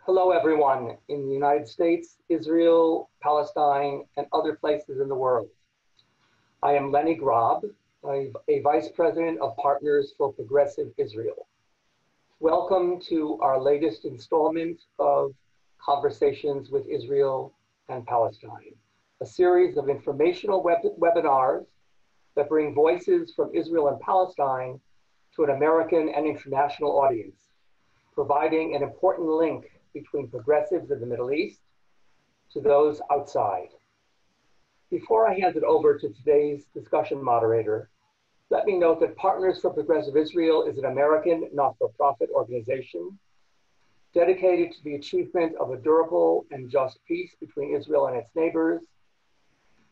Hello, everyone in the United States, Israel, Palestine, and other places in the world. I am Lenny Grob, a Vice President of Partners for Progressive Israel. Welcome to our latest installment of Conversations with Israel and Palestine, a series of informational webinars that bring voices from Israel and Palestine to an American and international audience, providing an important link between progressives in the Middle East to those outside. Before I hand it over to today's discussion moderator, let me note that Partners for Progressive Israel is an American not-for-profit organization dedicated to the achievement of a durable and just peace between Israel and its neighbors,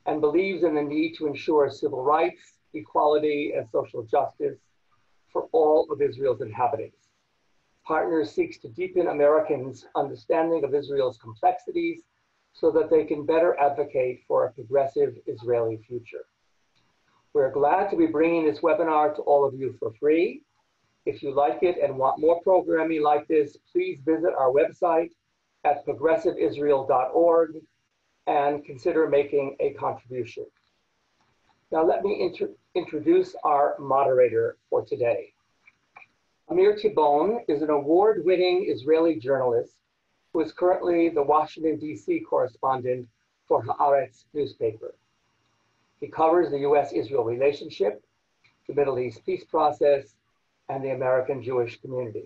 and believes in the need to ensure civil rights, equality, and social justice for all of Israel's inhabitants. Partners seeks to deepen Americans' understanding of Israel's complexities so that they can better advocate for a progressive Israeli future. We're glad to be bringing this webinar to all of you for free. If you like it and want more programming like this, please visit our website at progressiveisrael.org and consider making a contribution. Now let me introduce our moderator for today. Amir Tibon is an award-winning Israeli journalist who is currently the Washington, D.C. correspondent for Haaretz newspaper. He covers the U.S.-Israel relationship, the Middle East peace process, and the American Jewish community.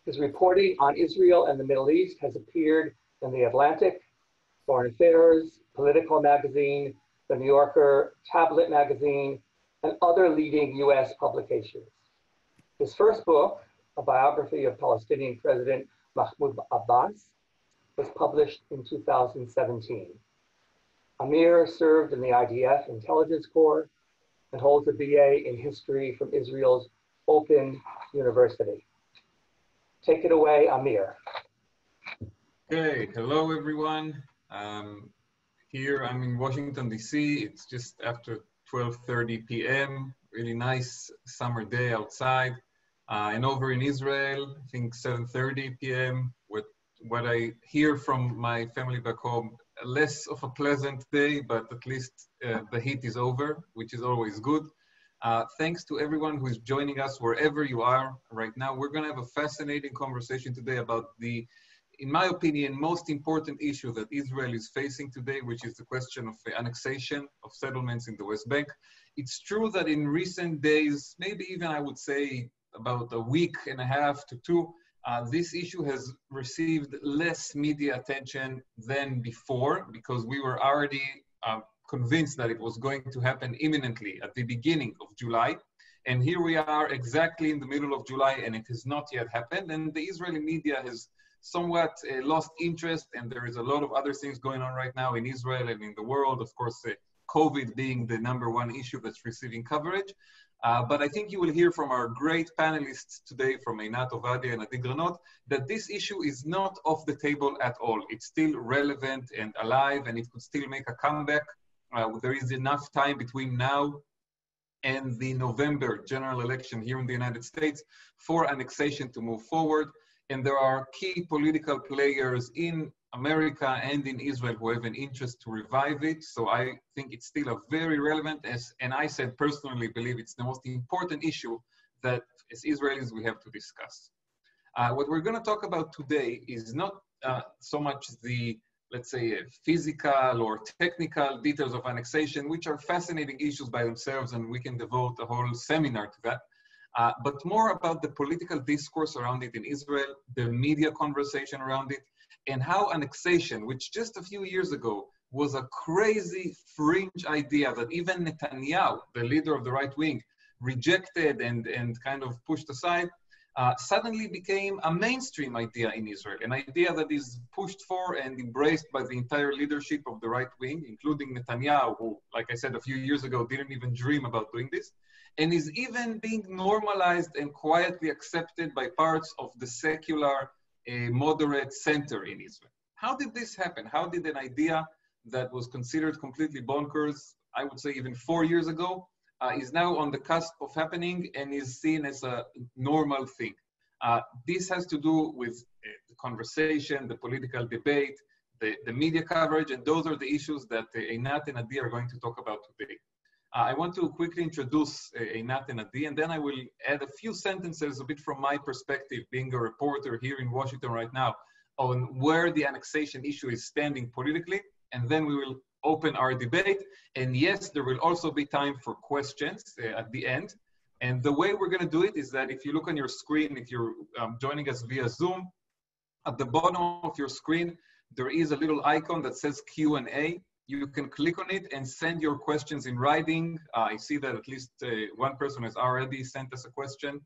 His reporting on Israel and the Middle East has appeared in The Atlantic, Foreign Affairs, Political Magazine, The New Yorker, Tablet Magazine, and other leading U.S. publications. His first book, a biography of Palestinian President Mahmoud Abbas, was published in 2017. Amir served in the IDF Intelligence Corps and holds a BA in history from Israel's Open University. Take it away, Amir. Okay, hello everyone. Here I'm in Washington, D.C. It's just after 12:30 p.m. Really nice summer day outside. And over in Israel, I think 7:30 p.m. With what I hear from my family back home, less of a pleasant day, but at least the heat is over, which is always good. Thanks to everyone who is joining us wherever you are right now. We're going to have a fascinating conversation today about the, in my opinion, most important issue that Israel is facing today, which is the question of the annexation of settlements in the West Bank. It's true that in recent days, maybe even I would say about a week and a half to two, this issue has received less media attention than before because we were already convinced that it was going to happen imminently at the beginning of July. And here we are exactly in the middle of July and it has not yet happened. And the Israeli media has somewhat lost interest, and there is a lot of other things going on right now in Israel and in the world. Of course, COVID being the #1 issue that's receiving coverage. But I think you will hear from our great panelists today, from Einat Ovadia and Granot, that this issue is not off the table at all. It's still relevant and alive, and it could still make a comeback. There is enough time between now and the November general election here in the United States for annexation to move forward. And there are key political players in America and in Israel who have an interest to revive it. So I think it's still a very relevant, and I said personally believe it's the most important issue that as Israelis we have to discuss. What we're going to talk about today is not so much the, let's say, physical or technical details of annexation, which are fascinating issues by themselves, and we can devote a whole seminar to that. But more about the political discourse around it in Israel, the media conversation around it, and how annexation, which just a few years ago was a crazy fringe idea that even Netanyahu, the leader of the right wing, rejected and kind of pushed aside, suddenly became a mainstream idea in Israel, an idea that is pushed for and embraced by the entire leadership of the right wing, including Netanyahu, who, like I said a few years ago, didn't even dream about doing this, and is even being normalized and quietly accepted by parts of the secular, moderate center in Israel. How did this happen? How did an idea that was considered completely bonkers, I would say even 4 years ago, is now on the cusp of happening and is seen as a normal thing? This has to do with the conversation, the political debate, the media coverage, and those are the issues that Einat and Adi are going to talk about today. I want to quickly introduce Einat and Adi, and then I will add a few sentences a bit from my perspective, being a reporter here in Washington right now, on where the annexation issue is standing politically, and then we will open our debate. And yes, there will also be time for questions at the end. And the way we're going to do it is that if you look on your screen, if you're joining us via Zoom, at the bottom of your screen, there is a little icon that says Q&A. You can click on it and send your questions in writing. I see that at least one person has already sent us a question,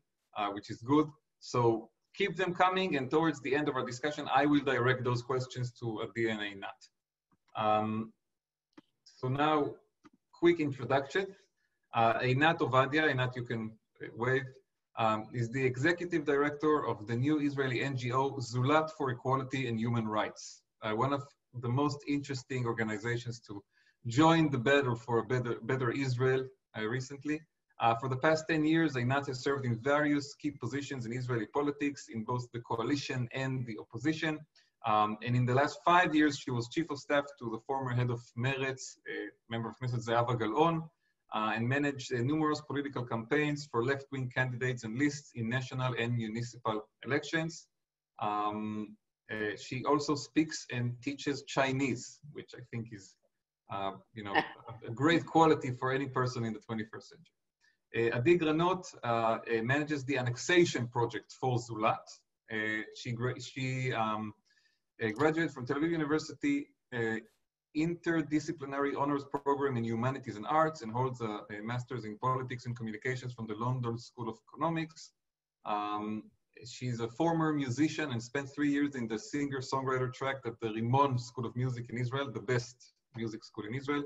which is good. So keep them coming, and towards the end of our discussion, I will direct those questions to Adi and Einat. So now, quick introduction. Einat Ovadia, Einat, you can wave, is the executive director of the new Israeli NGO, Zulat for Equality and Human Rights. One of the most interesting organizations to join the battle for a better Israel recently. For the past 10 years, Einat has served in various key positions in Israeli politics, in both the coalition and the opposition. And in the last 5 years, she was chief of staff to the former head of Meretz, member of Knesset Zehava Gal'on, and managed numerous political campaigns for left-wing candidates and lists in national and municipal elections. She also speaks and teaches Chinese, which I think is, a great quality for any person in the 21st century. Adi Granot manages the Annexation project for Zulat. She graduated from Tel Aviv University interdisciplinary honors program in humanities and arts, and holds a master's in politics and communications from the London School of Economics. She's a former musician and spent 3 years in the singer-songwriter track at the Rimon School of Music in Israel, the best music school in Israel.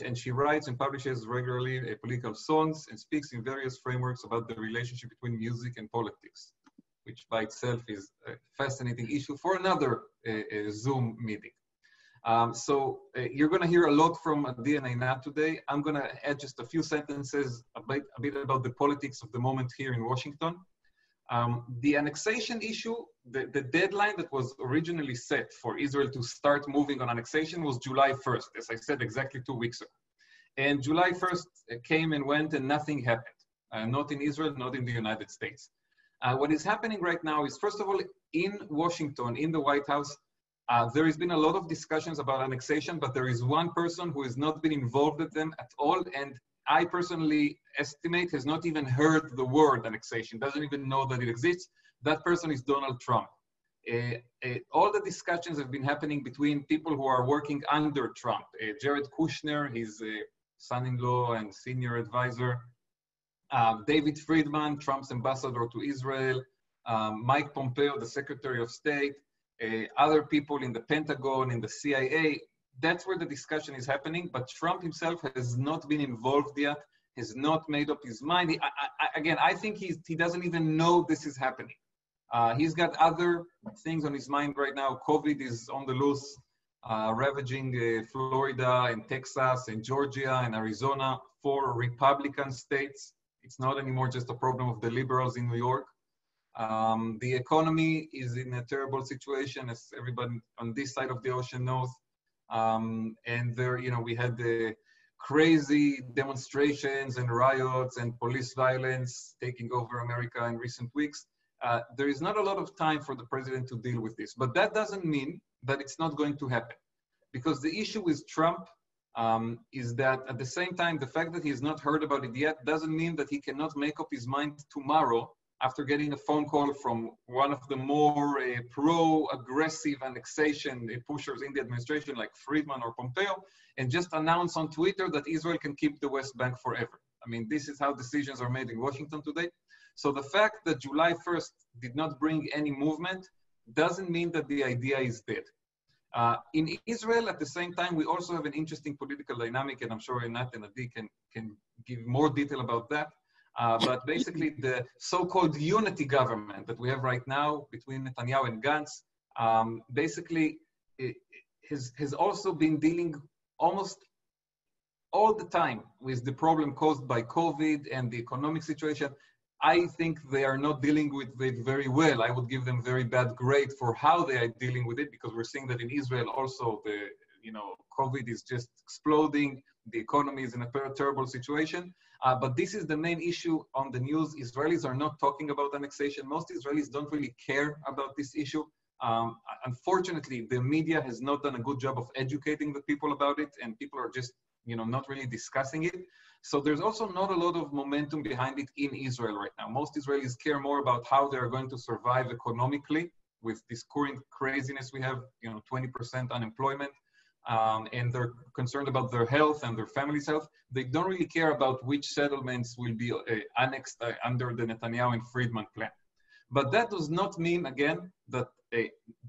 And she writes and publishes regularly political songs and speaks in various frameworks about the relationship between music and politics, which by itself is a fascinating issue for another Zoom meeting. So you're going to hear a lot from Adi and Einat today. I'm going to add just a few sentences a bit about the politics of the moment here in Washington. The annexation issue, the deadline that was originally set for Israel to start moving on annexation was July 1st, as I said, exactly 2 weeks ago. And July 1st came and went and nothing happened, not in Israel, not in the United States. What is happening right now is, first of all, in Washington, in the White House, there has been a lot of discussions about annexation, but there is one person who has not been involved with them at all, and I personally estimate has not even heard the word annexation, doesn't even know that it exists. That person is Donald Trump. All the discussions have been happening between people who are working under Trump. Jared Kushner, his son-in-law and senior advisor, David Friedman, Trump's ambassador to Israel, Mike Pompeo, the Secretary of State, other people in the Pentagon, in the CIA. That's where the discussion is happening, but Trump himself has not been involved yet, has not made up his mind. I think he doesn't even know this is happening. He's got other things on his mind right now. COVID is on the loose, ravaging Florida and Texas and Georgia and Arizona, 4 Republican states. It's not anymore just a problem of the liberals in New York. The economy is in a terrible situation, as everybody on this side of the ocean knows. And there, we had the crazy demonstrations and riots and police violence taking over America in recent weeks. There is not a lot of time for the president to deal with this, but that doesn't mean that it's not going to happen. Because the issue with Trump is that at the same time, the fact that he has not heard about it yet doesn't mean that he cannot make up his mind tomorrow after getting a phone call from one of the more pro-aggressive annexation pushers in the administration, like Friedman or Pompeo, and just announce on Twitter that Israel can keep the West Bank forever. I mean, this is how decisions are made in Washington today. So the fact that July 1st did not bring any movement doesn't mean that the idea is dead. In Israel, at the same time, we also have an interesting political dynamic, and I'm sure Einat and Adi can give more detail about that. But basically, the so-called unity government that we have right now between Netanyahu and Gantz, basically has also been dealing almost all the time with the problem caused by COVID and the economic situation. I think they are not dealing with it very well. I would give them very bad grade for how they are dealing with it, because we're seeing that in Israel also COVID is just exploding. The economy is in a terrible situation. But this is the main issue on the news. Israelis are not talking about annexation. Most Israelis don't really care about this issue. Unfortunately, the media has not done a good job of educating the people about it, and people are just, not really discussing it. So there's also not a lot of momentum behind it in Israel right now. Most Israelis care more about how they're going to survive economically with this current craziness we have, 20% unemployment. And they're concerned about their health and their family's health. They don't really care about which settlements will be annexed under the Netanyahu and Friedman plan. But that does not mean, again, that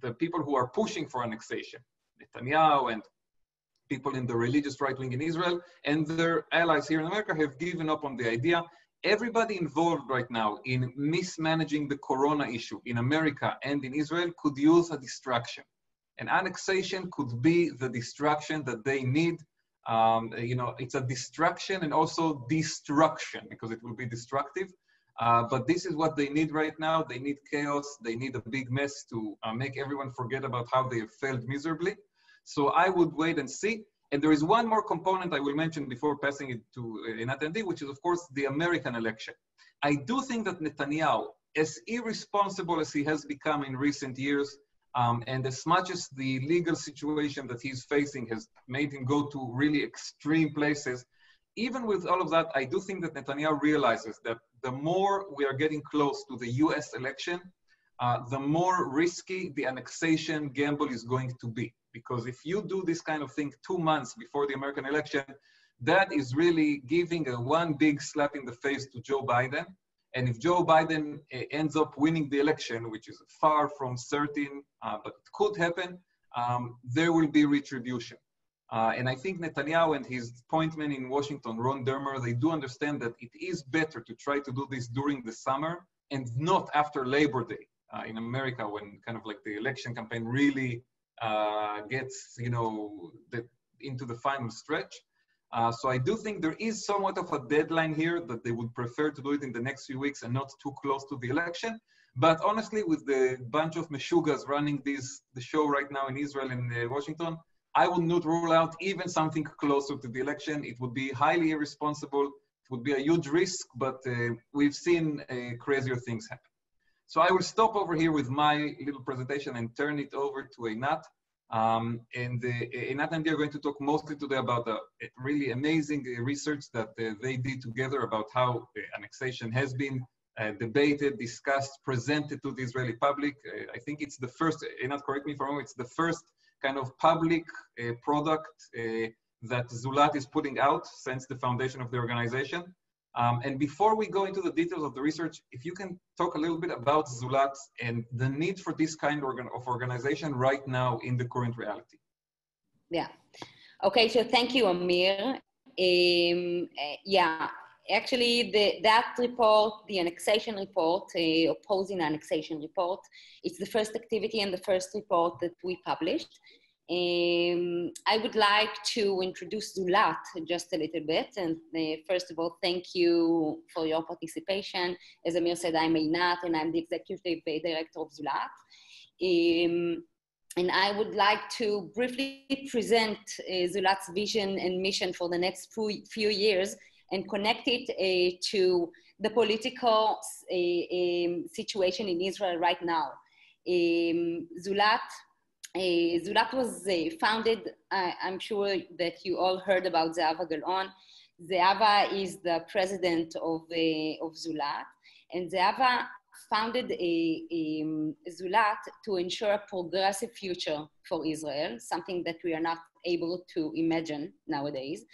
the people who are pushing for annexation, Netanyahu and people in the religious right wing in Israel and their allies here in America, have given up on the idea. Everybody involved right now in mismanaging the corona issue in America and in Israel could use a distraction. And annexation could be the distraction that they need. It's a distraction and also destruction, because it will be destructive. But this is what they need right now. They need chaos. They need a big mess to make everyone forget about how they have failed miserably. So I would wait and see. And there is one more component I will mention before passing it to Einat, which is, of course, the American election. I do think that Netanyahu, as irresponsible as he has become in recent years, and as much as the legal situation that he's facing has made him go to really extreme places, even with all of that, I do think that Netanyahu realizes that the more we are getting close to the US election, the more risky the annexation gamble is going to be. Because if you do this kind of thing 2 months before the American election, that is really giving one big slap in the face to Joe Biden. And if Joe Biden ends up winning the election, which is far from certain, but it could happen, there will be retribution. And I think Netanyahu and his appointment in Washington, Ron Dermer, they do understand that it is better to try to do this during the summer and not after Labor Day in America, when kind of like the election campaign really gets, into the final stretch. So I do think there is somewhat of a deadline here, that they would prefer to do it in the next few weeks and not too close to the election. But honestly, with the bunch of meshugas running the show right now in Israel and Washington, I would not rule out even something closer to the election. It would be highly irresponsible. It would be a huge risk, but we've seen crazier things happen. So I will stop over here with my little presentation and turn it over to Einat. Einat and they are going to talk mostly today about a really amazing research that they did together about how annexation has been debated, discussed, presented to the Israeli public. I think it's the first, Einat, correct me if I'm wrong, it's the first kind of public product that Zulat is putting out since the foundation of the organization. And before we go into the details of the research, if you can talk a little bit about Zulat and the need for this kind of organization right now in the current reality. Yeah. Okay, so thank you, Amir. Actually, that report, the annexation report, opposing annexation report, it's the first activity and the first report that we published. I would like to introduce Zulat just a little bit. And first of all, thank you for your participation. As Amir said, I'm Einat and I'm the executive director of Zulat. And I would like to briefly present Zulat's vision and mission for the next few years and connect it to the political situation in Israel right now. Zulat was founded, I'm sure that you all heard about Zehava Gal'on. Zehava is the president of Zulat, and Zehava founded Zulat to ensure a progressive future for Israel, something that we are not able to imagine nowadays.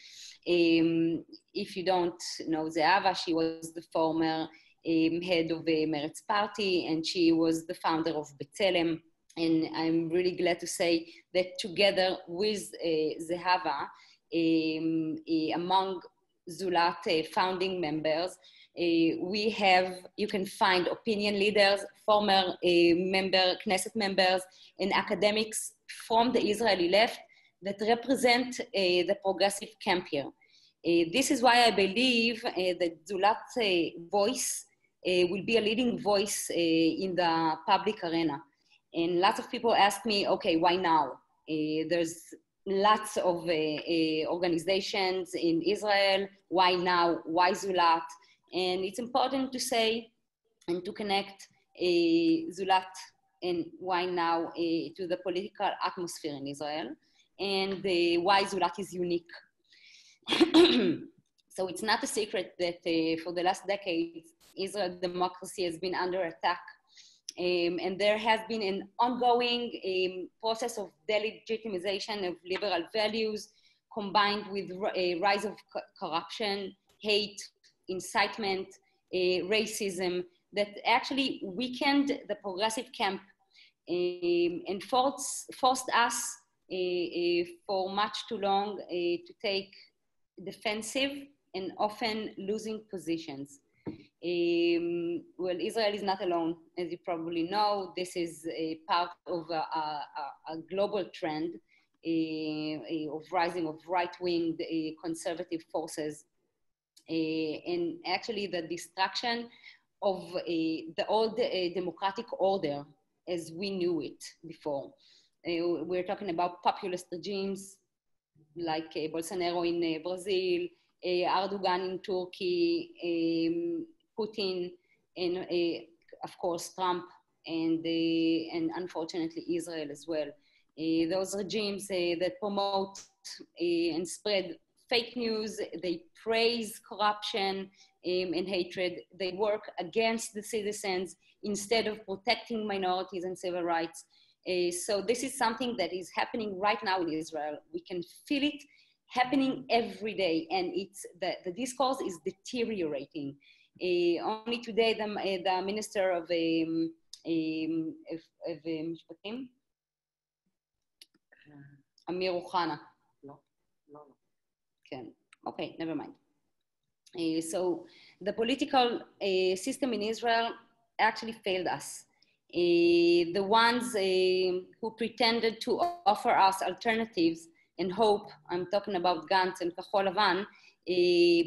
If you don't know Zehava, she was the former head of the Meretz party, and she was the founder of B'Tselem. And I'm really glad to say that together with Zehava, among Zulat founding members, you can find opinion leaders, former Knesset members, and academics from the Israeli left that represent the progressive camp here. This is why I believe that Zulat's voice will be a leading voice in the public arena. And lots of people ask me, okay, why now? There's lots of organizations in Israel. Why now? Why Zulat? And it's important to say and to connect Zulat and why now to the political atmosphere in Israel and why Zulat is unique. So it's not a secret that for the last decades, Israel democracy has been under attack. And there has been an ongoing process of delegitimization of liberal values combined with a rise of corruption, hate, incitement, racism that actually weakened the progressive camp and forced us for much too long to take defensive and often losing positions. Well, Israel is not alone, as you probably know. This is a part of a global trend of rising of right-wing conservative forces, and actually the destruction of the old democratic order as we knew it before. We're talking about populist regimes like Bolsonaro in Brazil, Erdogan in Turkey, Putin, and of course Trump, and unfortunately Israel as well. Those regimes that promote and spread fake news, they praise corruption and hatred. They work against the citizens instead of protecting minorities and civil rights. So this is something that is happening right now in Israel. We can feel it happening every day, and it's the discourse is deteriorating. Only today, the Minister of משפטים, Amir Ohana. No. Okay, never mind. So the political system in Israel actually failed us. The ones who pretended to offer us alternatives and hope, I'm talking about Gantz and Kahol Lavan,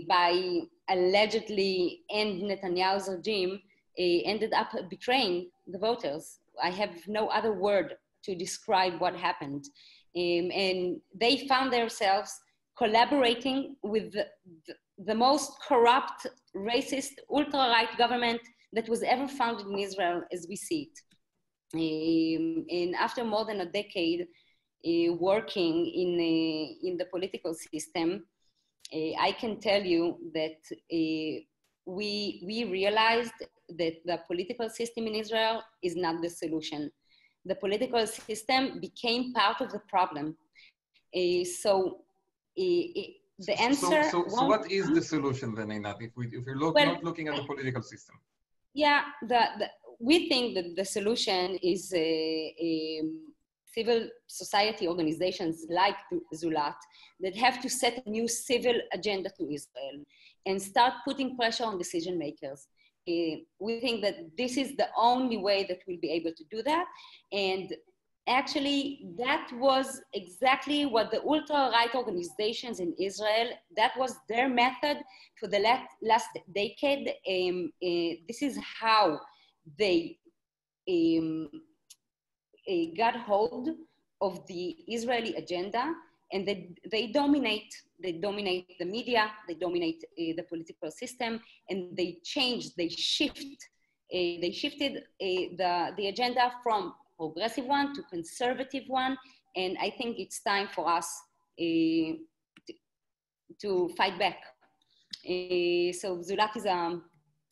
by allegedly end Netanyahu's regime, ended up betraying the voters. I have no other word to describe what happened. And they found themselves collaborating with the most corrupt, racist, ultra-right government that was ever founded in Israel as we see it. And after more than a decade working in the political system, I can tell you that we realized that the political system in Israel is not the solution. The political system became part of the problem. So what is the solution then, Einat, if you're not looking at the political system? Yeah, we think that the solution is civil society organizations like Zulat that have to set a new civil agenda to Israel and start putting pressure on decision makers. We think that this is the only way that we'll be able to do that. And actually, that was exactly what the ultra-right organizations in Israel, that was their method for the last decade. This is how they got hold of the Israeli agenda, and they dominate the media, they dominate the political system, and they shifted the agenda from progressive one to conservative one, and I think it's time for us to fight back. So Zulat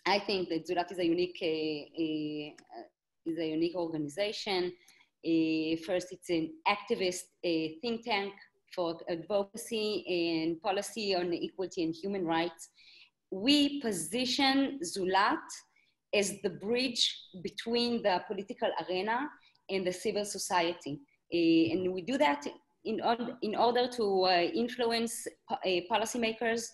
I think that Zulat is a unique organization. First, it's an activist think tank for advocacy and policy on equality and human rights. We position Zulat as the bridge between the political arena and the civil society. And we do that in order to influence policymakers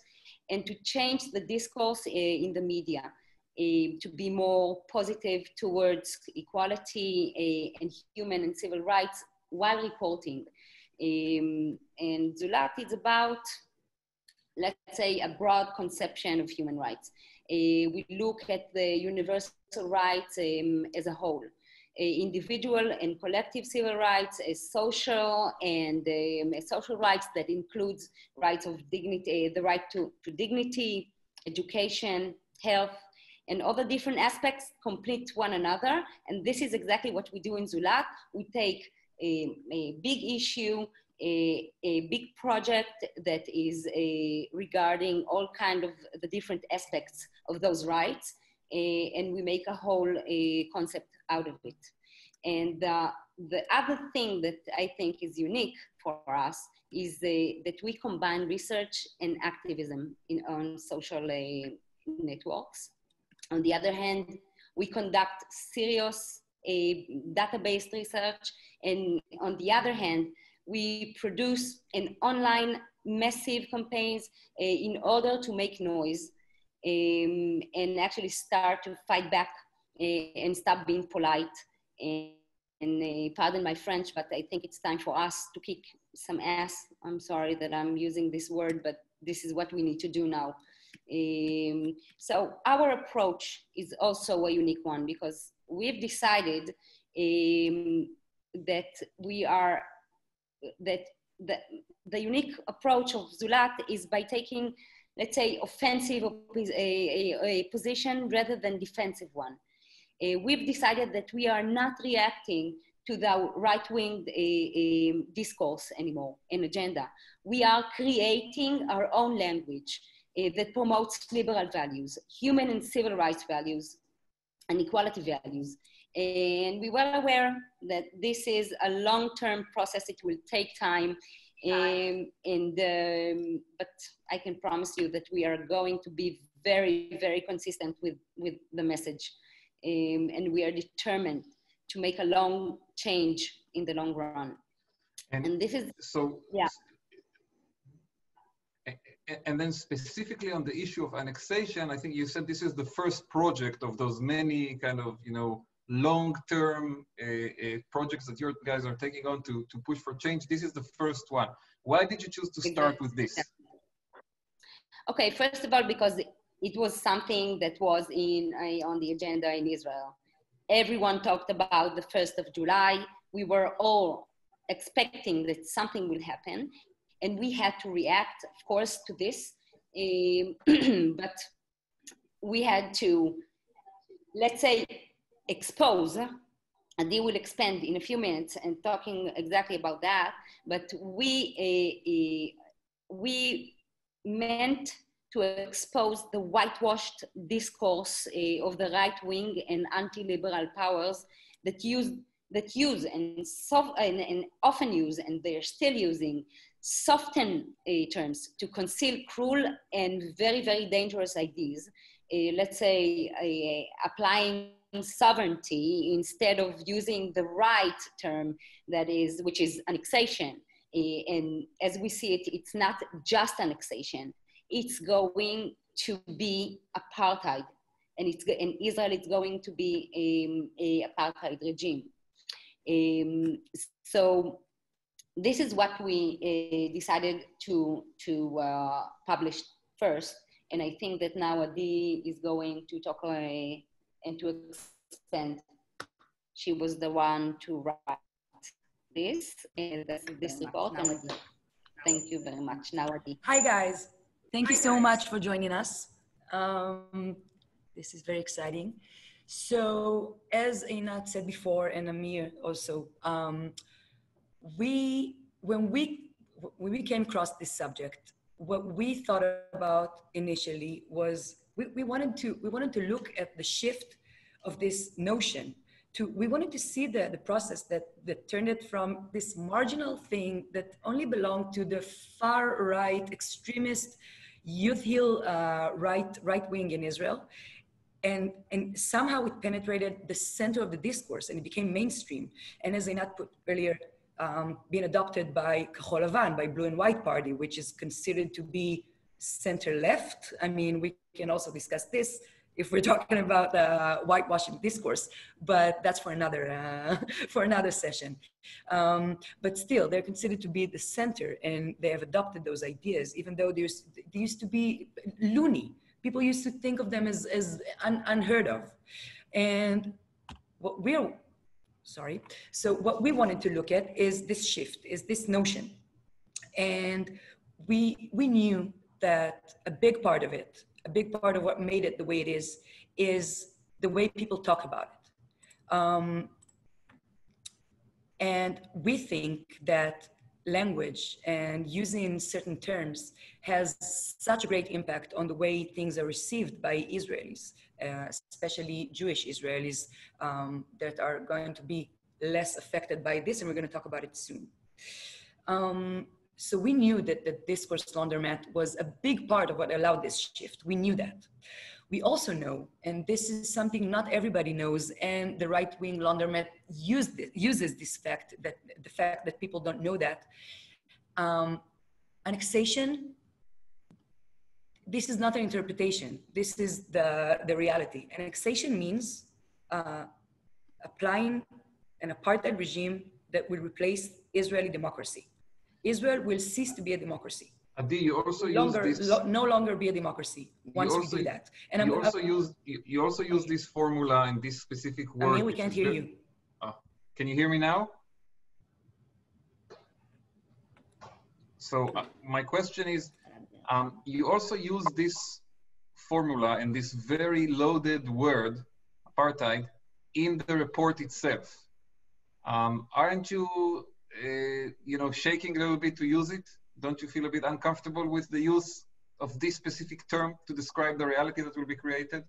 and to change the discourse in the media, to be more positive towards equality and human and civil rights while reporting. And Zulat is about let's say, a broad conception of human rights. We look at the universal rights as a whole. Individual and collective civil rights, social and social rights that includes rights of dignity, the right to dignity, education, health, and other different aspects complete one another. And this is exactly what we do in Zulat. We take a big issue, a big project that is regarding all kind of the different aspects of those rights, and we make a whole concept out of it. And the other thing that I think is unique for us is that we combine research and activism on social networks. On the other hand, we conduct serious database research, and on the other hand, we produce an online massive campaigns in order to make noise and actually start to fight back and stop being polite. And pardon my French, but I think it's time for us to kick some ass. I'm sorry that I'm using this word, but this is what we need to do now. So our approach is also a unique one, because we've decided that the unique approach of Zulat is by taking, let's say, offensive a position rather than defensive one. We've decided that we are not reacting to the right-wing discourse anymore, an agenda. We are creating our own language that promotes liberal values, human and civil rights values, and equality values. And we were aware that this is a long-term process. It will take time. But I can promise you that we are going to be very, very consistent with the message. And we are determined to make a long change in the long run. And this is, so, yeah. And then specifically on the issue of annexation, I think you said this is the first project of those many kind of, long-term projects that your guys are taking on to push for change. This is the first one. Why did you choose to start with this? Okay, first of all, because it was something that was on the agenda in Israel. Everyone talked about the 1st of July. We were all expecting that something will happen, and we had to react, of course, to this. But we had to, let's say, expose, and they will expand in a few minutes and talking exactly about that. But we meant to expose the whitewashed discourse of the right wing and anti-liberal powers that use and often use, and they're still using, soften terms to conceal cruel and very, very dangerous ideas. Let's say applying sovereignty instead of using the right term, which is annexation. And as we see it, it's not just annexation. It's going to be apartheid, and Israel is going to be a apartheid regime. So this is what we decided to publish first, and I think that now Adi is going to talk and to expand. She was the one to write this report. And thank you very much. Now Adi. Hi guys. Thank you so much for joining us. This is very exciting. So as Einat said before, and Amir also, when we came across this subject, what we thought about initially was we wanted to look at the shift of this notion. We wanted to see the process that turned it from this marginal thing that only belonged to the far right extremist Youth Hill right wing in Israel, and somehow it penetrated the center of the discourse and it became mainstream. And as Einat put earlier, being adopted by Kahol Lavan, by Blue and White Party, which is considered to be center left. I mean, we can also discuss this. if we're talking about whitewashing discourse, but that's for another session. But still, they're considered to be the center, and they have adopted those ideas, even though they used to be loony. People used to think of them as unheard of. And what we wanted to look at is this shift, is this notion. And we knew that a big part of it, a big part of what made it the way it is the way people talk about it. And we think that language and using certain terms has such a great impact on the way things are received by Israelis, especially Jewish Israelis that are going to be less affected by this, and we're going to talk about it soon. So we knew that the discourse laundromat was a big part of what allowed this shift. We knew that. We also know, and this is something not everybody knows, and the right-wing laundromat uses this fact, that the fact that people don't know that. Annexation, this is not an interpretation. This is the reality. Annexation means applying an apartheid regime that will replace Israeli democracy. Israel will cease to be a democracy. Adi, you also no longer be a democracy once we do that. And you also use this formula and this specific word. I mean, we can't hear you. Can you hear me now? So my question is, you also use this formula and this very loaded word, apartheid, in the report itself. Aren't you, shaking a little bit to use it? Don't you feel a bit uncomfortable with the use of this specific term to describe the reality that will be created?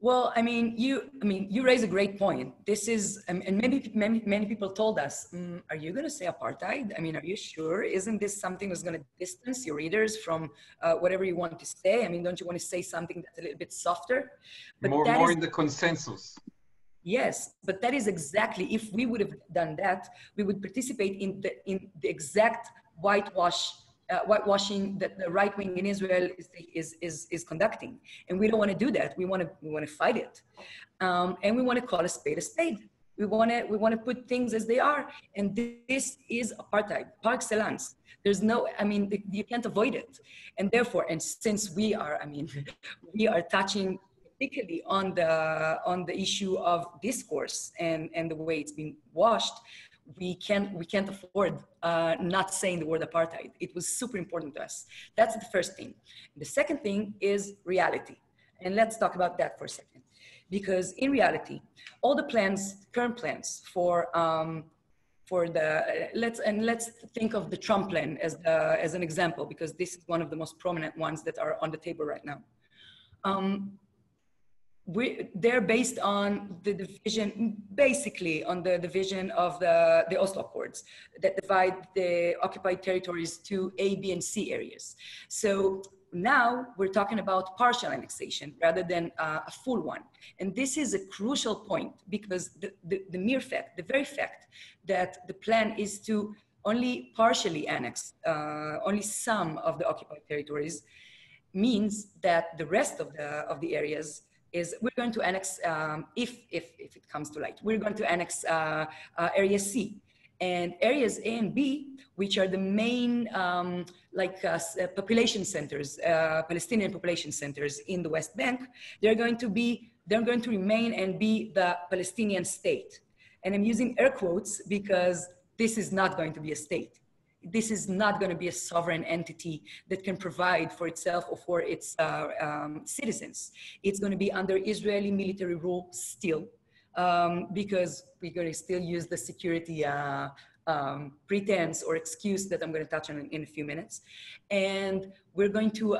Well, you raise a great point. This is, and many people told us, are you going to say apartheid? I mean, are you sure? Isn't this something that's going to distance your readers from whatever you want to say? I mean, don't you want to say something that's a little bit softer? But more in the consensus. Yes, but that is exactly, if we would have done that, we would participate in the exact whitewashing that the right wing in Israel is conducting, and we don't want to do that. We want to fight it, and we want to call a spade a spade. We want to put things as they are, and this is apartheid par excellence. There's no, you can't avoid it, and therefore, and since we are touching particularly on the issue of discourse and the way it's been washed, we can't afford not saying the word apartheid. It was super important to us. That's the first thing. The second thing is reality, and let's talk about that for a second, because in reality, all the current plans for let's think of the Trump plan as an example, because this is one of the most prominent ones that are on the table right now. They're based on the division, basically on the division of the Oslo Accords that divide the occupied territories to A, B, and C areas. So now we're talking about partial annexation rather than a full one. And this is a crucial point, because the mere fact, the very fact that the plan is to only partially annex only some of the occupied territories means that the rest of the areas is we're going to annex, if it comes to light, we're going to annex area C. And areas A and B, which are the main population centers, Palestinian population centers in the West Bank, they're going to remain and be the Palestinian state. And I'm using air quotes because this is not going to be a state. This is not going to be a sovereign entity that can provide for itself or for its citizens. It's going to be under Israeli military rule still, because we're going to still use the security pretense or excuse that I'm going to touch on in a few minutes. And we're going to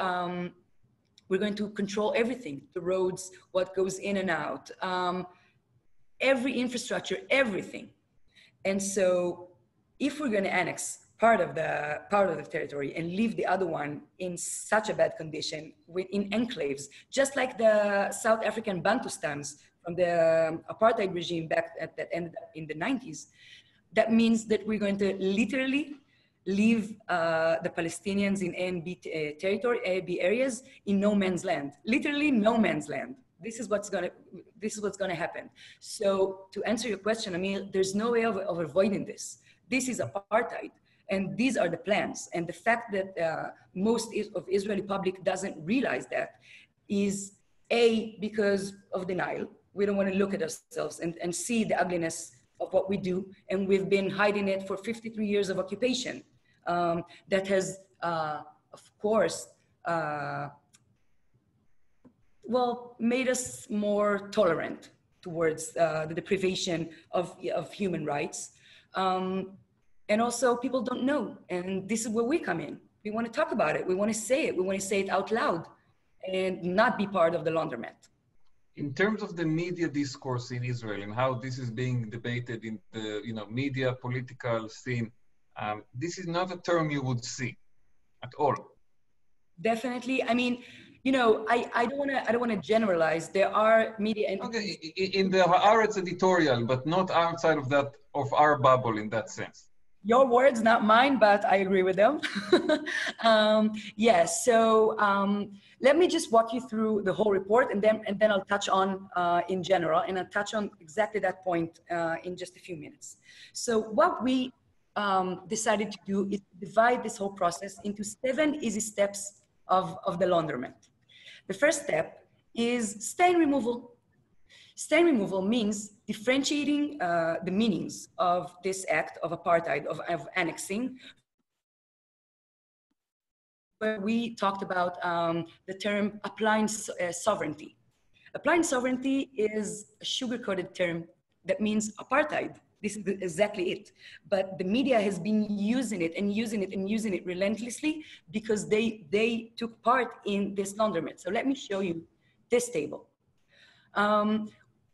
control everything, the roads, what goes in and out, every infrastructure, everything. And so if we're going to annex part of the territory and leave the other one in such a bad condition in enclaves, just like the South African Bantustans from the apartheid regime that ended up in the 90s, that means that we're going to literally leave the Palestinians in A and B territory, A and B areas, in no man's land, literally no man's land. This is what's gonna happen. So to answer your question, Amir, there's no way of avoiding this. This is apartheid, and these are the plans. And the fact that most of Israeli public doesn't realize that is because of denial. We don't want to look at ourselves and see the ugliness of what we do. And we've been hiding it for 53 years of occupation that has, of course, made us more tolerant towards the deprivation of human rights. And also people don't know. And this is where we come in. We want to talk about it. We want to say it. We want to say it out loud and not be part of the laundromat. In terms of the media discourse in Israel and how this is being debated in the media political scene, this is not a term you would see at all. Definitely. I mean, I don't want to generalize. There are media entities. Okay, in the Haaretz editorial, but not outside of that, of our bubble in that sense. Your words, not mine, but I agree with them. So let me just walk you through the whole report, and then I'll touch on in general, and I'll touch on exactly that point in just a few minutes. So what we decided to do is divide this whole process into 7 easy steps of the laundromat. The first step is stain removal. Stain removal means differentiating the meanings of this act of apartheid, of annexing. Where we talked about the term applying sovereignty. Applying sovereignty is a sugar-coated term that means apartheid. This is exactly it. But the media has been using it and using it and using it relentlessly because they took part in this laundromat. So let me show you this table.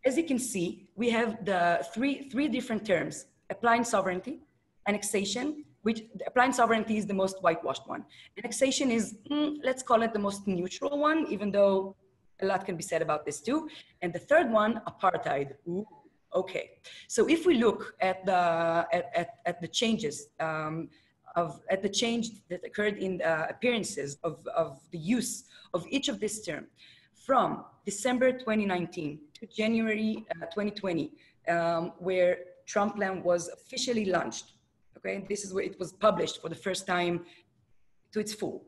As you can see, we have the three different terms: applying sovereignty, annexation, which applying sovereignty is the most whitewashed one. Annexation is, let's call it the most neutral one, even though a lot can be said about this too. And the third one, apartheid. Ooh, okay. So if we look at the changes at the change that occurred in the appearances of the use of each of this term from December 2019 to January 2020, where Trump plan was officially launched. Okay, this is where it was published for the first time to its full.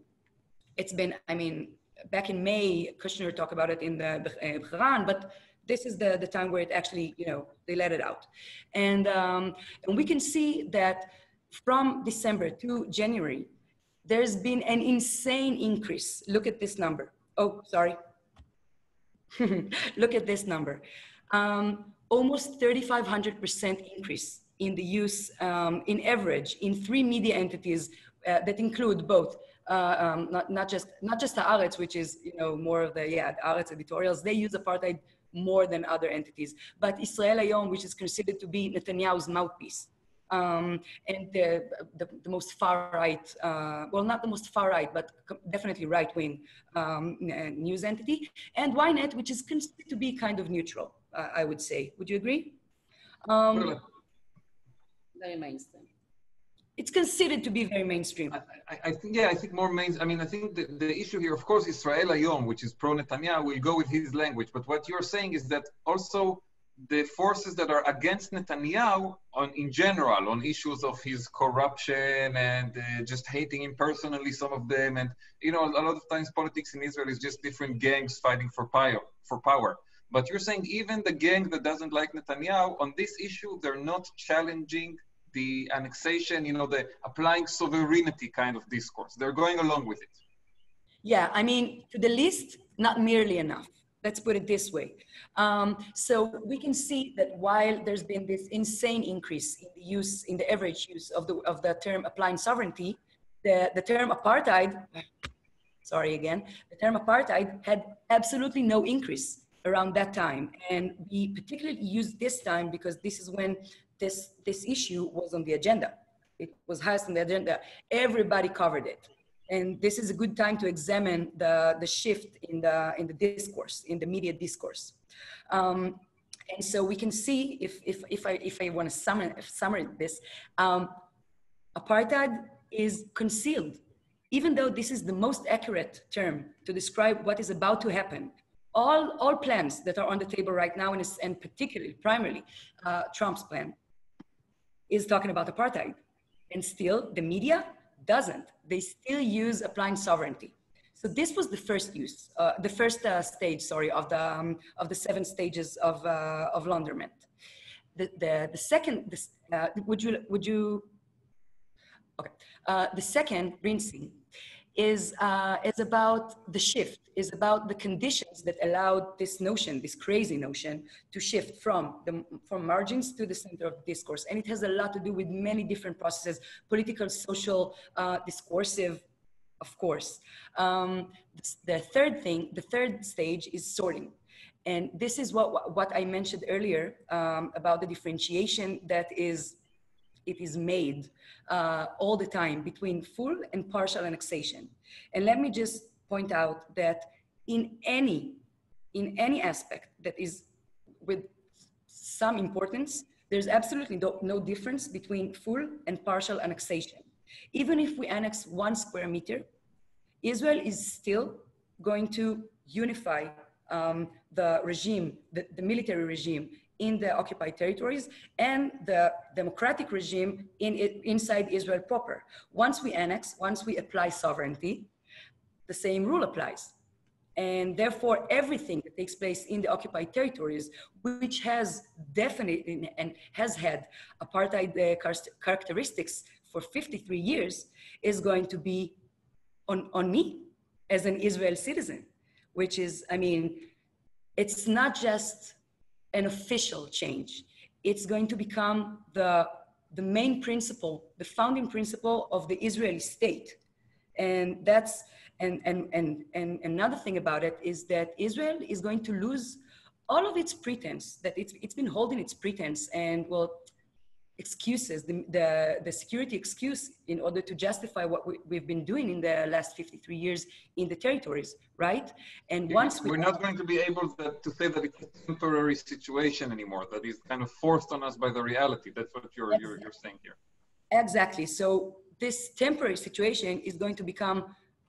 It's been, I mean, back in May, Kushner talked about it in the Quran, but this is the time where it actually, they let it out. And we can see that from December to January, there's been an insane increase. Look at this number. Oh, sorry. Look at this number. Almost 3,500% increase in the use, in average, in 3 media entities that include both, not just the Haaretz, which is more of the Haaretz editorials. They use apartheid more than other entities, but Israel Hayom, which is considered to be Netanyahu's mouthpiece, and the most far right, well, not the most far right, but definitely right wing news entity, and Ynet, which is considered to be kind of neutral, I would say. Would you agree? Very mainstream. It's considered to be very mainstream. I think more mainstream. I mean, I think the issue here, of course, Israel Hayom, which is pro-Netanyahu, will go with his language. But what you're saying is that also the forces that are against Netanyahu in general, on issues of his corruption and just hating him personally, some of them. And, a lot of times politics in Israel is just different gangs fighting for power. But you're saying even the gang that doesn't like Netanyahu, on this issue, they're not challenging the annexation, the applying sovereignty kind of discourse. They're going along with it. Yeah, I mean, to the least, not nearly enough. Let's put it this way. So we can see that while there's been this insane increase in the average use of the term applying sovereignty, the term apartheid, sorry again, the term apartheid had absolutely no increase around that time. And we particularly used this time because this is when this issue was on the agenda. It was highest on the agenda. Everybody covered it. And this is a good time to examine the shift in the discourse, in the media discourse. And so we can see, if I want to summarize this, apartheid is concealed. Even though this is the most accurate term to describe what is about to happen, all plans that are on the table right now, and particularly, primarily, Trump's plan, is talking about apartheid. And still, the media doesn't. They still use applying sovereignty. So this was the first use, the first stage, sorry, of the 7 stages of launderment. The second, okay. The second, rinsing, is about the shift, is about the conditions that allowed this notion, this crazy notion, to shift from margins to the center of discourse. And it has a lot to do with many different processes, political, social, discursive, of course. The third stage is sorting. And this is what I mentioned earlier about the differentiation that it is made all the time between full and partial annexation. And let me just point out that in any aspect that is with some importance, there's absolutely no difference between full and partial annexation. Even if we annex 1 square meter, Israel is still going to unify the regime, the military regime in the occupied territories and the democratic regime inside Israel proper. Once we annex, once we apply sovereignty, the same rule applies. And therefore, everything that takes place in the occupied territories, which has definitely and has had apartheid characteristics for 53 years, is going to be on me as an Israel citizen, which is, I mean, it's not just an official change. It's going to become the main principle, the founding principle of the Israeli state. And that's, and another thing about it is that Israel is going to lose all of its pretense, that it's been holding its pretense and, well, excuses, the security excuse in order to justify what we've been doing in the last 53 years in the territories, right? And once we're not going to be able to say that it's a temporary situation anymore, that is kind of forced on us by the reality. That's what you're saying here. Exactly. So this temporary situation is going to become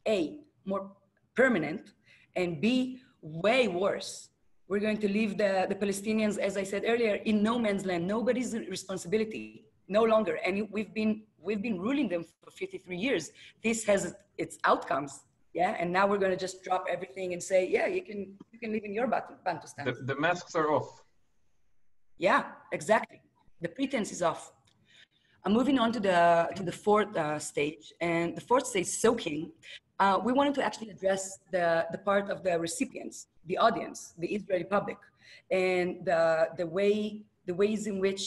A, more permanent, and B, way worse. We're going to leave the Palestinians, as I said earlier, in no man's land. Nobody's responsibility, no longer. And we've been ruling them for 53 years. This has its outcomes, yeah. And now we're going to just drop everything and say, yeah, you can live in your Bantustan. The masks are off. Yeah, exactly. The pretense is off. I'm moving on to the fourth stage, and the fourth stage, soaking. We wanted to actually address the part of the recipients, the audience, the Israeli public, and the ways in which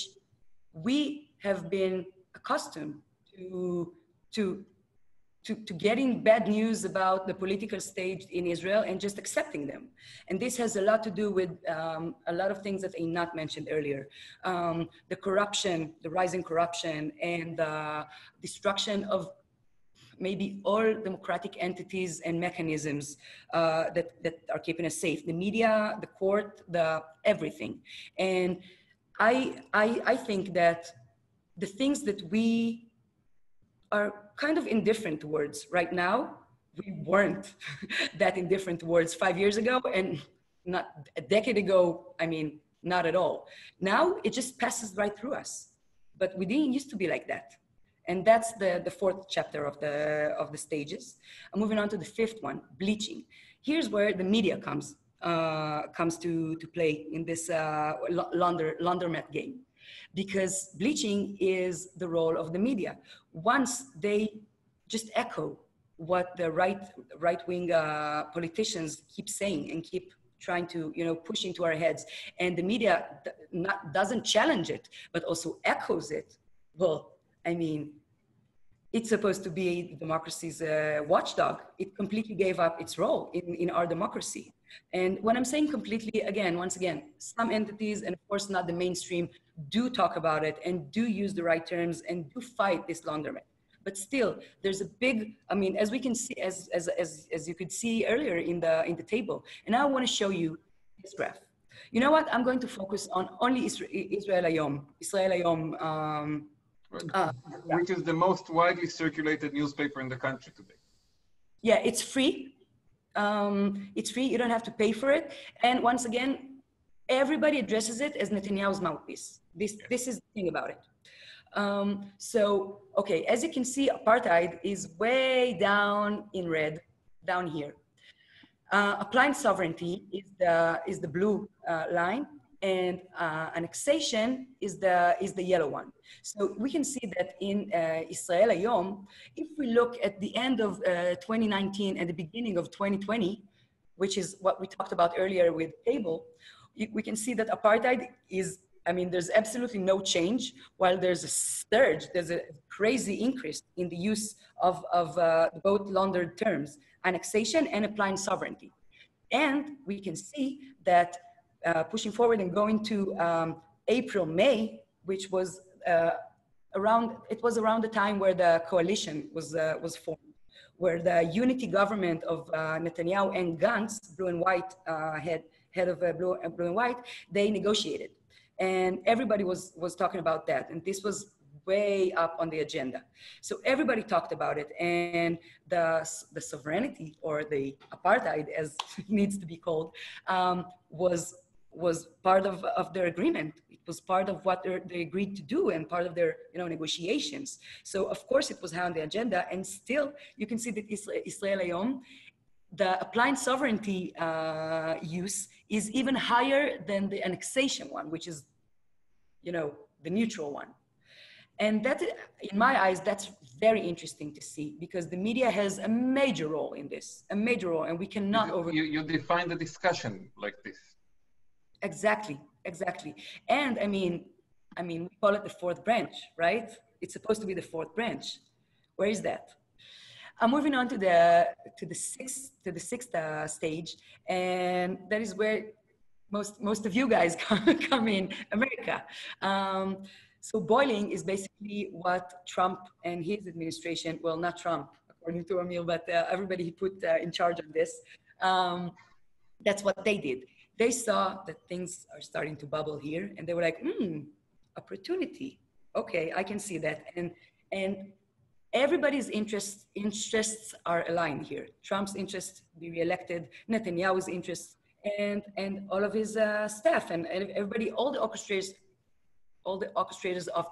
we have been accustomed to getting bad news about the political stage in Israel and just accepting them. And this has a lot to do with a lot of things that Einat mentioned earlier. The corruption, the rising corruption, and the destruction of maybe all democratic entities and mechanisms that are keeping us safe. The media, the court, everything. And I think that the things that we are kind of indifferent towards right now, we weren't that indifferent towards 5 years ago, and not a decade ago, I mean, not at all. Now it just passes right through us, but we didn't used to be like that. And that's the fourth chapter of the stages. I'm moving on to the fifth one, bleaching. Here's where the media comes to play in this laundromat game, because bleaching is the role of the media. Once they just echo what the right-wing politicians keep saying and keep trying to push into our heads, and the media doesn't challenge it, but also echoes it. Well, I mean, it's supposed to be democracy's watchdog. It completely gave up its role in our democracy. And when I'm saying completely, once again, some entities, and of course not the mainstream, do talk about it and do use the right terms and do fight this launderment. But still, there's a big, I mean, as we can see, as you could see earlier in the table. And now I want to show you this graph. You know what? I'm going to focus on only Israel Hayom Which is the most widely circulated newspaper in the country today. Yeah, it's free. It's free. You don't have to pay for it. And once again, everybody addresses it as Netanyahu's mouthpiece. This is the thing about it. So, okay, as you can see, apartheid is way down in red, down here. Applying sovereignty is the blue line, and annexation is the yellow one. So we can see that in Israel Hayom, if we look at the end of 2019 and the beginning of 2020, which is what we talked about earlier with table, we can see that apartheid is, I mean, there's absolutely no change, while there's a surge, there's a crazy increase in the use of both laundered terms, annexation and applying sovereignty. And we can see that pushing forward and going to April, May, which was around the time where the coalition was formed, where the unity government of Netanyahu and Gantz, blue and white, head of blue and white, they negotiated. And everybody was talking about that. And this was way up on the agenda. So everybody talked about it. And the sovereignty, or the apartheid, as it needs to be called, was part of their agreement. It was part of what they agreed to do and part of their negotiations. So of course it was high on the agenda, and still you can see that Israel Hayom, the applying sovereignty use is even higher than the annexation one, which is, the neutral one. And that, in my eyes, that's very interesting to see, because the media has a major role in this, a major role, and we cannot You define the discussion like this. Exactly. And I mean, we call it the fourth branch, right? It's supposed to be the fourth branch. Where is that? I'm moving on to the sixth stage, and that is where most of you guys come in, America. So boiling is basically what Trump and his administration, well, not Trump, according to Amir, but everybody he put in charge of this, that's what they did. They saw that things are starting to bubble here, and they were like, opportunity. Okay, I can see that. And everybody's interests are aligned here. Trump's interests to be reelected, Netanyahu's interests, and all of his staff, and everybody, all the orchestrators of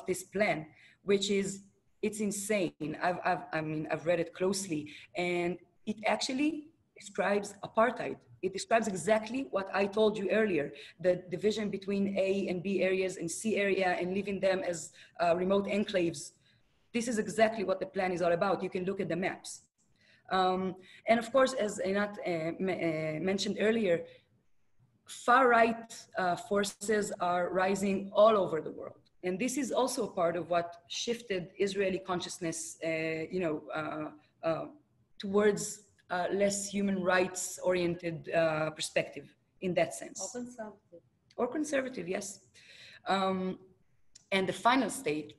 this plan, which is, it's insane. I've read it closely, and it actually describes apartheid. It describes exactly what I told you earlier, the division between A and B areas and C area, and leaving them as remote enclaves. This is exactly what the plan is all about. You can look at the maps. And of course, as Einat mentioned earlier, far-right forces are rising all over the world. And this is also a part of what shifted Israeli consciousness, towards less human rights-oriented perspective in that sense. Or conservative, yes. And the final stage,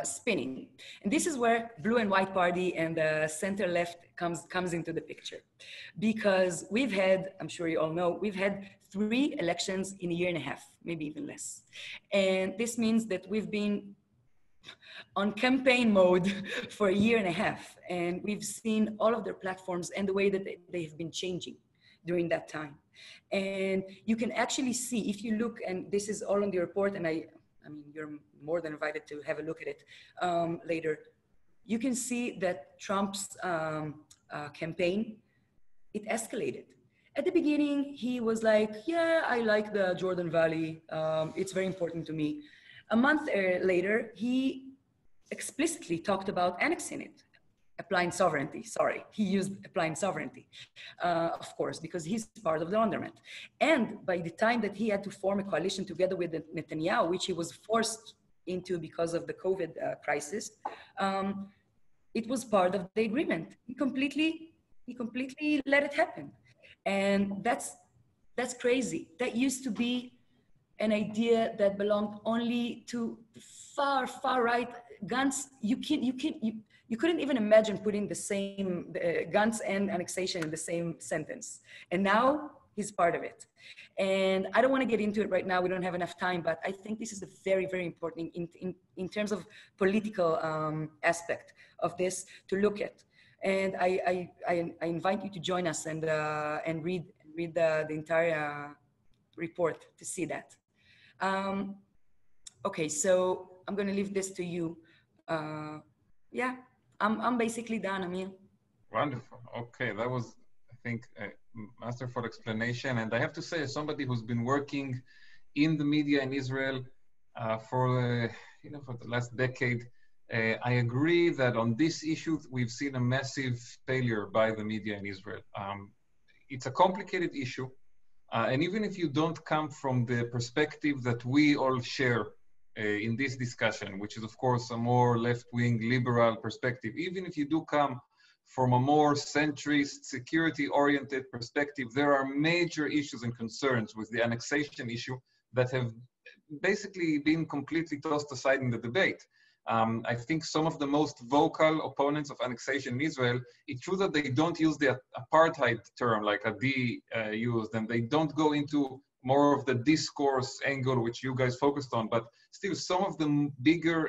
spinning. And this is where blue and white party and the center left comes into the picture. Because we've had, I'm sure you all know, we've had 3 elections in a year and a half, maybe even less. And this means that we've been on campaign mode for a year and a half. And we've seen all of their platforms and the way that they have been changing during that time. And you can actually see, if you look, and this is all on the report, and I mean, you're more than invited to have a look at it later. You can see that Trump's campaign, it escalated. At the beginning, he was like, yeah, I like the Jordan Valley. It's very important to me. A month later, he explicitly talked about annexing it, applying sovereignty. Sorry, he used applying sovereignty, of course, because he's part of the launderment. And by the time that he had to form a coalition together with Netanyahu, which he was forced into because of the COVID crisis, it was part of the agreement. He completely let it happen. And that's crazy. That used to be an idea that belonged only to far right. Gantz, you couldn't even imagine putting the same Gantz and annexation in the same sentence. And now He's part of it. And I don't want to get into it right now. We don't have enough time, but I think this is a very, very important in terms of political aspect of this to look at. And I invite you to join us and read the entire report to see that. Okay, so I'm going to leave this to you. Yeah, I'm basically done, Amir. Wonderful. Okay, that was, I think, a masterful explanation. And I have to say, as somebody who's been working in the media in Israel for the last decade, I agree that on this issue, we've seen a massive failure by the media in Israel. It's a complicated issue. And even if you don't come from the perspective that we all share in this discussion, which is, of course, a more left-wing liberal perspective, even if you do come from a more centrist, security-oriented perspective, there are major issues and concerns with the annexation issue that have basically been completely tossed aside in the debate. I think some of the most vocal opponents of annexation in Israel, it's true that they don't use the apartheid term like Adi used, and they don't go into more of the discourse angle, which you guys focused on, but still some of the bigger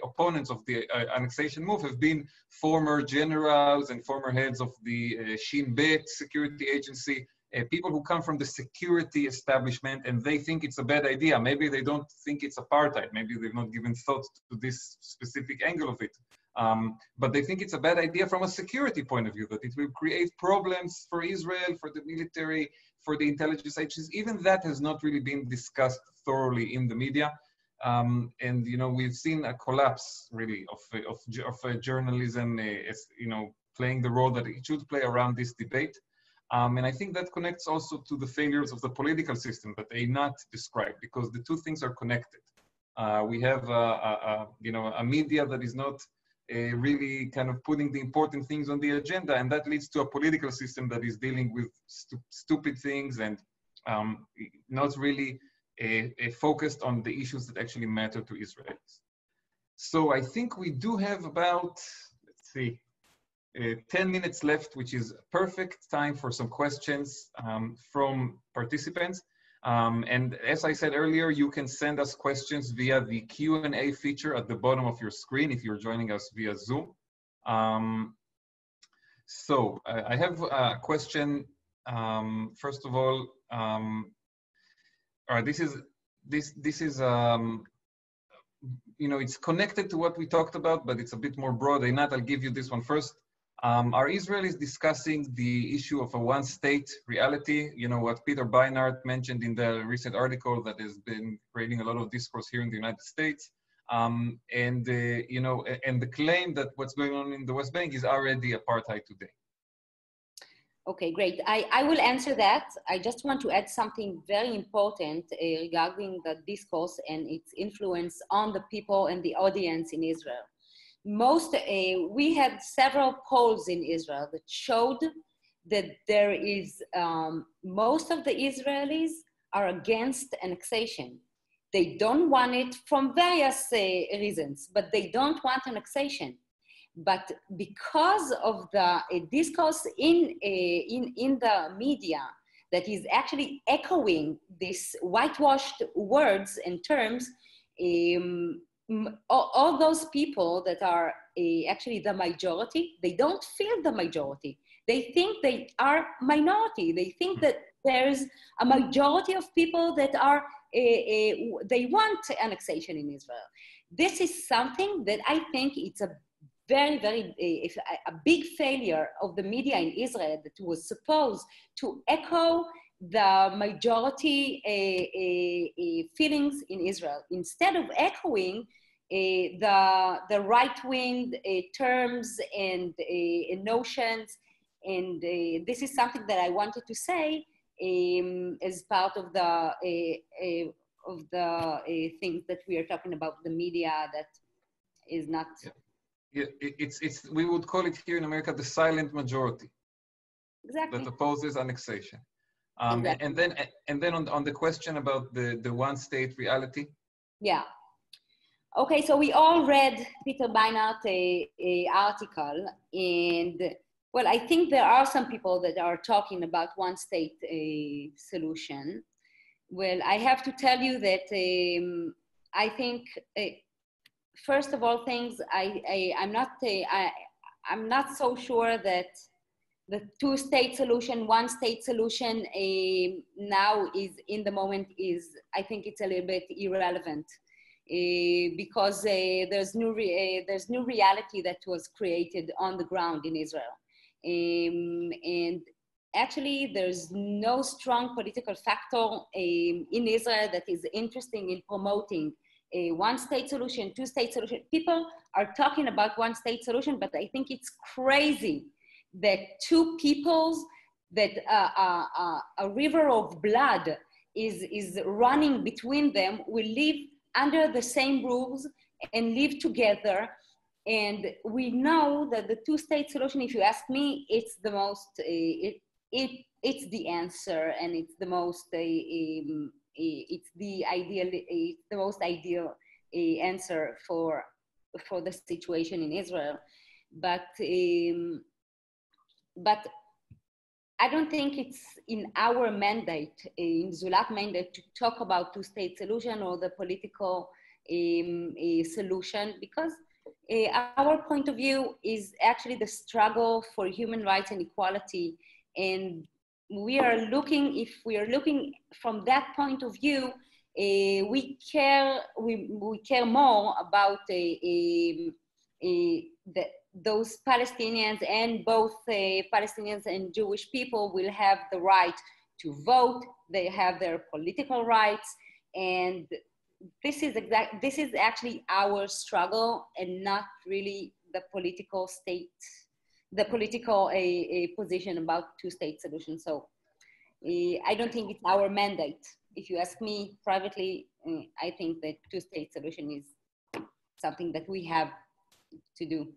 opponents of the annexation move have been former generals and former heads of the Shin Bet security agency, people who come from the security establishment, and they think it's a bad idea. Maybe they don't think it's apartheid. Maybe they've not given thought to this specific angle of it. But they think it's a bad idea from a security point of view, that it will create problems for Israel, for the military, for the intelligence agencies. Even that has not really been discussed thoroughly in the media. And, we've seen a collapse, really, of journalism, playing the role that it should play around this debate. And I think that connects also to the failures of the political system that Einat described, because the two things are connected. We have a media that is not really kind of putting the important things on the agenda, and that leads to a political system that is dealing with stupid things and not really focused on the issues that actually matter to Israelis. So I think we do have about, 10 minutes left, which is perfect time for some questions from participants. And as I said earlier, you can send us questions via the Q&A feature at the bottom of your screen if you're joining us via Zoom. So I have a question. First of all, this is it's connected to what we talked about, but it's a bit more broad. Einat, I'll give you this one first. Are Israelis discussing the issue of a one-state reality? What Peter Beinart mentioned in the recent article that has been creating a lot of discourse here in the United States, and the claim that what's going on in the West Bank is already apartheid today. Okay, great. I will answer that. I just want to add something very important regarding the discourse and its influence on the people and the audience in Israel. We had several polls in Israel that showed that there is, most of the Israelis are against annexation. They don't want it from various reasons, but they don't want annexation. But because of the discourse in the media that is actually echoing these whitewashed words and terms, all those people that are actually the majority, they don't feel the majority. They think they are minority. They think that there's a majority of people that are, they want annexation in Israel. This is something that I think it's a very, very, a big failure of the media in Israel that was supposed to echo the majority feelings in Israel, instead of echoing the right-wing terms and notions. And this is something that I wanted to say as part of the things that we are talking about, the media that is not. Yeah, it's we would call it here in America the silent majority. Exactly. That opposes annexation. Exactly. And then on the question about the one-state reality. Yeah. Okay, so we all read Peter Beinart article, and Well, I think there are some people that are talking about one state solution. Well, I have to tell you that I think, first of all things, I'm not so sure that the two-state solution, one-state solution now is in the moment is, I think it's a little bit irrelevant because there's new reality that was created on the ground in Israel. And actually, there's no strong political factor in Israel that is interesting in promoting a one-state solution, two-state solution. People are talking about one-state solution, but I think it's crazy that two peoples, that a river of blood is running between them, will live under the same rules and live together. And we know that the two-state solution, if you ask me, it's the most, it's the answer, and it's the most, it's the most ideal answer for the situation in Israel. But I don't think it's in our mandate, in Zulat mandate, to talk about two-state solution or the political solution, because our point of view is actually the struggle for human rights and equality. And we are looking, if we are looking from that point of view, we care more about those Palestinians, and both Palestinians and Jewish people will have the right to vote. They have their political rights, and this is actually our struggle, and not really the political state, the political position about two-state solution. So I don't think it's our mandate. If you ask me privately, I think that two-state solution is something that we have to do.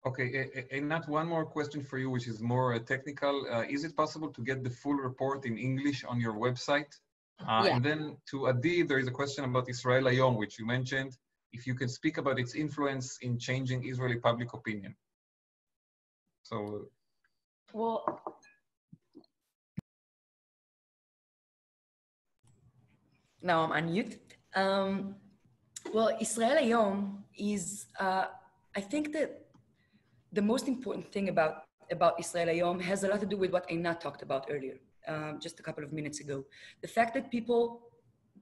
Okay, Einat, one more question for you, which is more technical. Is it possible to get the full report in English on your website? Yeah. And then to Adi, there is a question about Israel Hayom, which you mentioned. If you can speak about its influence in changing Israeli public opinion. So. Well, now I'm unmuted. Well, Israel Hayom is, I think that the most important thing about Israel Hayom has a lot to do with what Einat talked about earlier, just a couple of minutes ago. The fact that people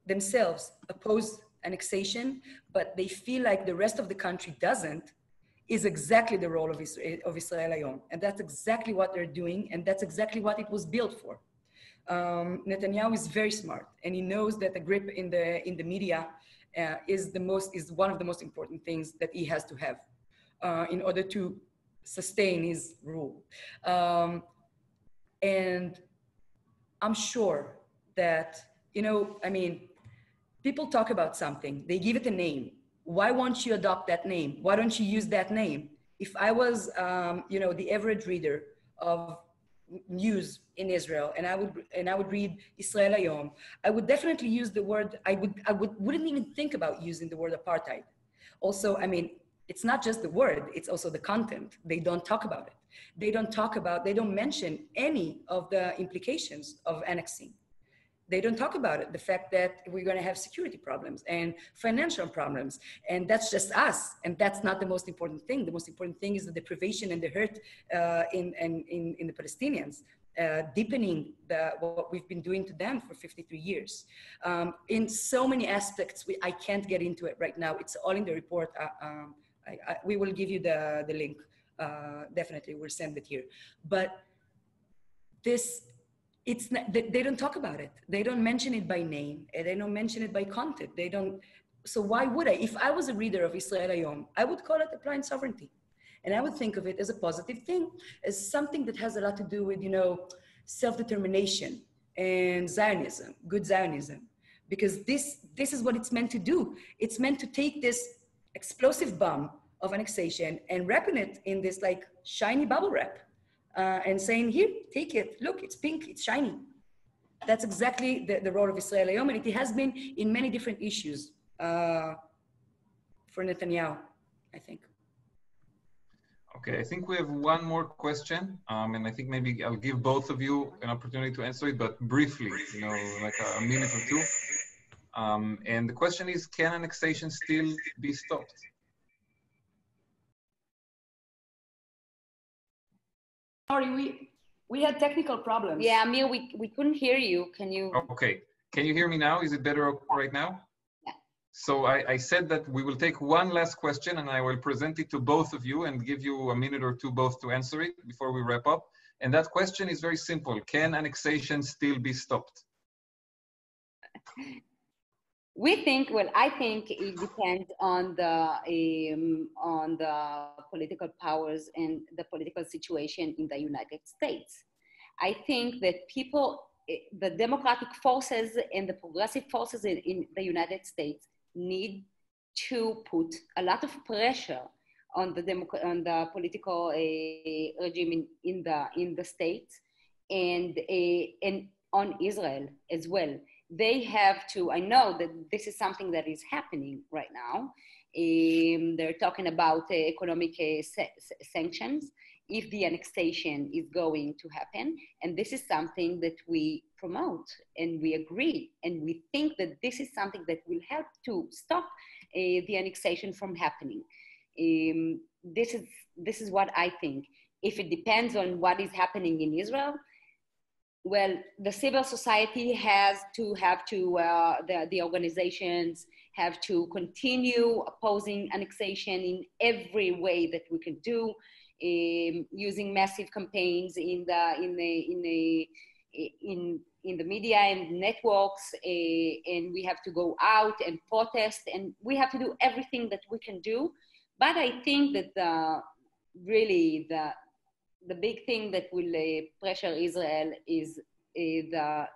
themselves oppose annexation, but they feel like the rest of the country doesn't, is exactly the role of Israel Hayom. And that's exactly what they're doing, and that's exactly what it was built for. Netanyahu is very smart, and he knows that the grip in the media is one of the most important things that he has to have in order to sustain his rule. And I'm sure that, people talk about something, they give it a name. Why won't you adopt that name? Why don't you use that name? If I was, the average reader of news in Israel, and I would read Israel Hayom, I would definitely use the word, wouldn't even think about using the word apartheid. Also, it's not just the word, it's also the content. They don't talk about it. They don't mention any of the implications of annexing. They don't talk about it. The fact that we're going to have security problems and financial problems, and that's just us. And that's not the most important thing. The most important thing is the deprivation and the hurt in the Palestinians, deepening what we've been doing to them for 53 years. In so many aspects, I can't get into it right now. It's all in the report. We will give you the link. Definitely, we'll send it here. But they don't talk about it. They don't mention it by name. They don't mention it by content. So why would I? If I was a reader of Israel Hayom, I would call it applied sovereignty. And I would think of it as a positive thing, as something that has a lot to do with, self-determination and Zionism, good Zionism. Because this is what it's meant to do. It's meant to take this explosive bomb of annexation and wrapping it in this shiny bubble wrap. And saying, here, take it. Look, it's pink, it's shiny. That's exactly the role of Israel Hayom, and it has been in many different issues for Netanyahu, I think. Okay, I think we have one more question, and I think maybe I'll give both of you an opportunity to answer it, but briefly, you know, like a minute or two. And the question is, can annexation still be stopped? Sorry, we had technical problems. Yeah, Amir, we couldn't hear you. Can you? Okay, can you hear me now? Is it better right now? Yeah. So I said that we will take one last question and I will present it to both of you and give you a minute or two both to answer it before we wrap up. And that question is very simple. Can annexation still be stopped? We think, well, I think it depends on the political powers and the political situation in the United States. I think that the democratic forces and the progressive forces in the United States need to put a lot of pressure on the political regime in the states and on Israel as well. They have to, I know that this is something that is happening right now. They're talking about economic sanctions if the annexation is going to happen. And this is something that we promote and we agree. And we think that this is something that will help to stop the annexation from happening. This is what I think. If it depends on what is happening in Israel, well, the civil society has to the organizations have to continue opposing annexation in every way that we can do, using massive campaigns in the media and networks, and we have to go out and protest, and we have to do everything that we can do. But I think that the big thing that will pressure Israel is the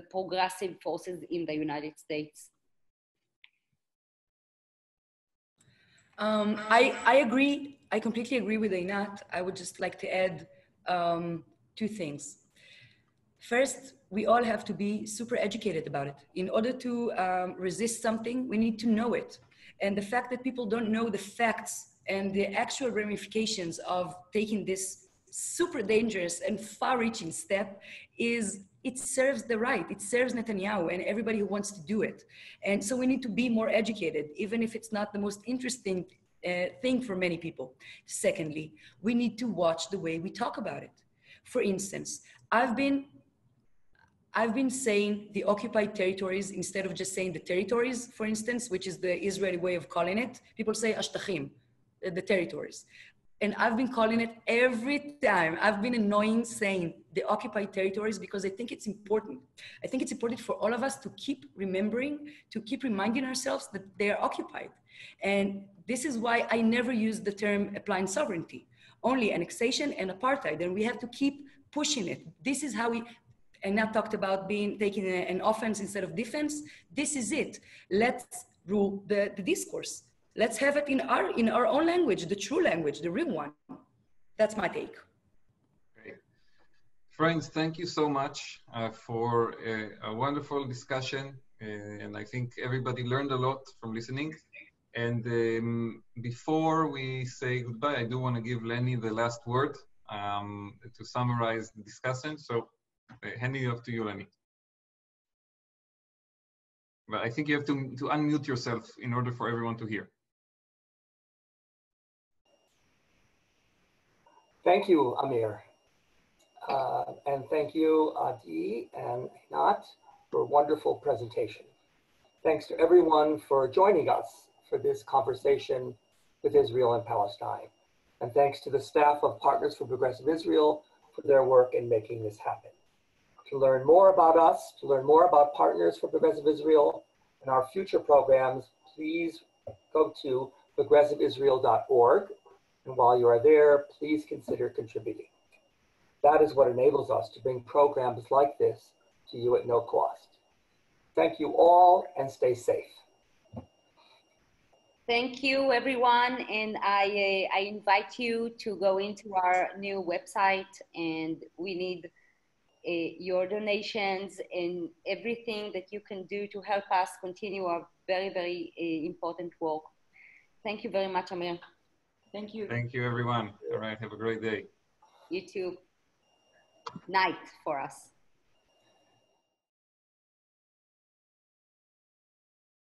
progressive forces in the United States. I agree. I completely agree with Einat. I would just like to add two things. First, we all have to be super educated about it. In order to resist something, we need to know it. And the fact that people don't know the facts and the actual ramifications of taking this super dangerous and far-reaching step it serves the right, it serves Netanyahu and everybody who wants to do it. And so we need to be more educated, even if it's not the most interesting thing for many people. Secondly, we need to watch the way we talk about it. For instance, I've been saying the occupied territories instead of just saying the territories, for instance, which is the Israeli way of calling it. People say ashtachim, the territories. And I've been calling it every time. I've been annoying saying the occupied territories because I think it's important. I think it's important for all of us to keep remembering, to keep reminding ourselves that they are occupied. And this is why I never use the term applying sovereignty, only annexation and apartheid. And we have to keep pushing it. This is how Einat talked about taking an offense instead of defense. This is it. Let's rule the discourse. Let's have it in our own language, the true language, the real one. That's my take. Great. Friends, thank you so much for a wonderful discussion. And I think everybody learned a lot from listening. And before we say goodbye, I do want to give Lenny the last word to summarize the discussion. So handing it off to you, Lenny. But I think you have to unmute yourself in order for everyone to hear. Thank you, Amir. And thank you, Adi and Einat, for a wonderful presentation. Thanks to everyone for joining us for this conversation with Israel and Palestine. And thanks to the staff of Partners for Progressive Israel for their work in making this happen. To learn more about us, to learn more about Partners for Progressive Israel and our future programs, please go to progressiveisrael.org. And while you are there, please consider contributing. That is what enables us to bring programs like this to you at no cost. Thank you all and stay safe. Thank you, everyone. And I invite you to go into our new website, and we need your donations and everything that you can do to help us continue our very, very important work. Thank you very much, Amir. Thank you. Thank you, everyone. All right, have a great day. You too. Night for us.